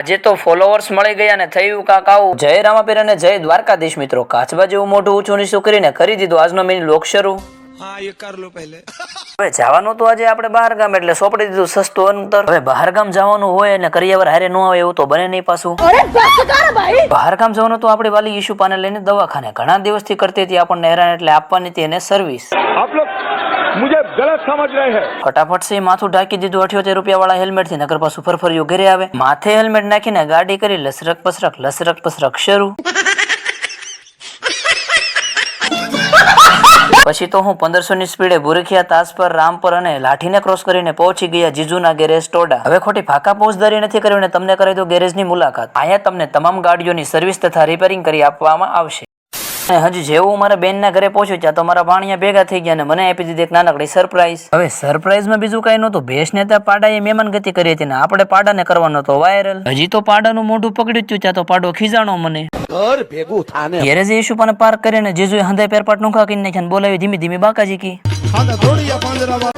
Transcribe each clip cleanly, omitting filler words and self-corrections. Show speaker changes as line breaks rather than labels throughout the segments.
આજે તો ફોલોવર્સ મળી ગયા ને થયું કાક આવું. જય રામાપીર અને જય દ્વારકાધીશ મિત્રો. કાચબા જેવું મોઢું ઊંચું નીચું કરીને કરી દીધું આજનો મિની લોક શરૂ.
हाँ ये कर लो पहले.
હવે જવાનું તો આજે આપણે બહાર ગામ એટલે સોંપડી દીધું સસ્તું અંતર. હવે બહાર ગામ જવાનું હોય અને કરિયાવર હારે ન આવે એવું તો બને નહીં પાછું. બહાર ગામ જવાનું તો આપણી વાલી ઈશુપાને લઈને દવાખાને ઘણા દિવસથી કરતી હતી આપણને હેરાન એટલે આપવાની હતી એને સર્વિસ.
आप लोग मुझे गलत समझ रहे हैं.
ફટાફટ થી માથું ઢાંકી દીધું 78 રૂપિયા વાળા હેલ્મેટ થી. નગર પાછું ફરફરિયું ઘરે આવે. માથે હેલ્મેટ નાખીને ગાડી કરી લસરક પસરક શરૂ. પછી તો હું 1500 ની સ્પીડે ભૂરખિયા તાજપર રામપર અને લાઠીને ક્રોસ કરીને પહોંચી ગયા જીજુના ગેરેજ ટોડા. હવે ખોટી ફાકા પહોંચદારી નથી કરવી ને તમને કરાવી દો ગેરેજની મુલાકાત. અહીંયા તમને તમામ ગાડીઓની સર્વિસ તથા રિપેરિંગ કરી આપવામાં આવશે. અને હજી જેવું મારા બેનના ઘરે પહોંચ્યું ત્યાં તો મારા ભાણિયા ભેગા થઈ ગયા અને મને આપી દીધી એક નાનકડી સરપ્રાઈઝ. હવે સરપ્રાઈઝમાં બીજું કઈ નહોતું. ભેંસને ત્યાં પાડાએ મહેમાન ગતિ કરી હતી ને આપણે પાડાને કરવાનો હતો વાયરલ. હજી તો પાડાનું મોઢું પકડ્યું ત્યાં તો પાડો ખીજાણો મને.
घर भेगू थाने.
ગેરેજ ઈશુપાને પાર્ક કરીને જીજુએ હંધાઈ પેરપાટ નું ખાકીને નાખ્યા ને બોલાવી ધીમી ધીમી બાકાજી કી.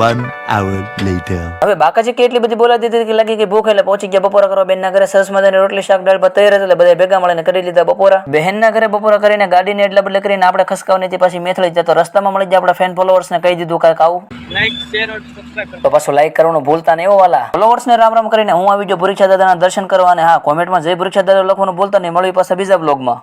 1 hour later.
હવે બાકાજી કે એટલી બધી બોલાવી દીધી કે લાગી કે ભૂખ એટલે પહોંચી ગયા બપોરા કરવા બેનના ઘરે. સરસ મજાની રોટલી શાક દાળ ભાત તૈયાર એટલે બધા ભેગા મળીને કરી લીધા બપોરા. બહેનના ઘરે બપોરા કરીને ગાડીને એટલે બદલે કરીને આપણે ખસકાવની હતી પાછી મેથળી જતો રસ્તામાં મળી જાય. આપણા ફેન ફોલોવર્સ ને કહી દીધું કાંઈક આવું તો પાછું લાઈક કરવાનું ભૂલતા નહીં. એવો વાલા ફોલોવર્સ ને રામ રામ કરીને હું આવી ગયો ભૂરીક્ષા દાદાના દર્શન કરવા. અને હા, કોમેન્ટમાં જય ભૂરીક્ષા દાદા લખવાનું ભૂલતા નહીં. મળવી પાછા બીજા બ્લોગમાં.